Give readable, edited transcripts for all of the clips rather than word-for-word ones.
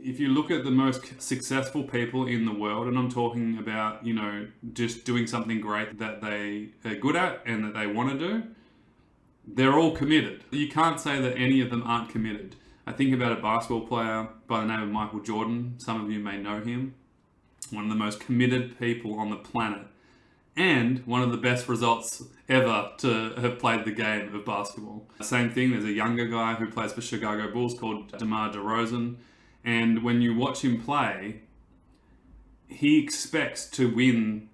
If you look at the most successful people in the world, and I'm talking about, just doing something great that they are good at and that they want to do, they're all committed. You can't say that any of them aren't committed. I think about a basketball player by the name of Michael Jordan. Some of you may know him. One of the most committed people on the planet. And one of the best results ever to have played the game of basketball. Same thing, there's a younger guy who plays for Chicago Bulls called DeMar DeRozan. And when you watch him play, he expects to win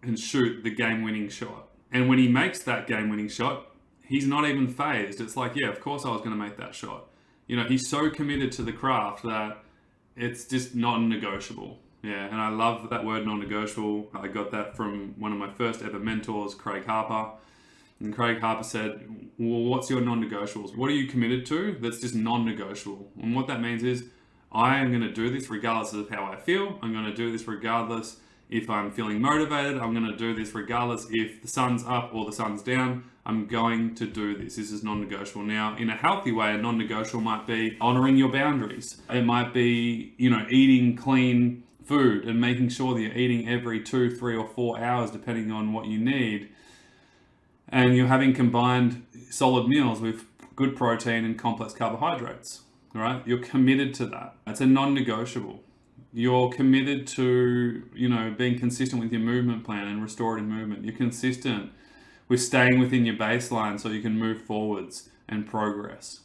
and shoot the game-winning shot. And when he makes that game-winning shot, he's not even phased. It's like, yeah, of course I was going to make that shot. He's so committed to the craft that it's just non-negotiable. Yeah, and I love that word non-negotiable. I got that from one of my first ever mentors, Craig Harper. And Craig Harper said, well, what's your non-negotiables? What are you committed to that's just non-negotiable? And what that means is, I am going to do this regardless of how I feel. I'm going to do this regardless if I'm feeling motivated. I'm going to do this regardless if the sun's up or the sun's down. I'm going to do this. This is non-negotiable. Now, in a healthy way, a non-negotiable might be honoring your boundaries. It might be, eating clean food and making sure that you're eating every 2, 3, or 4 hours, depending on what you need. And you're having combined solid meals with good protein and complex carbohydrates. All right, you're committed to that. It's a non-negotiable. You're committed to, being consistent with your movement plan and restorative movement. You're consistent with staying within your baseline so you can move forwards and progress.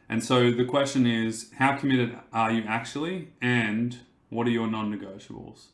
And so the question is, how committed are you actually, and what are your non-negotiables?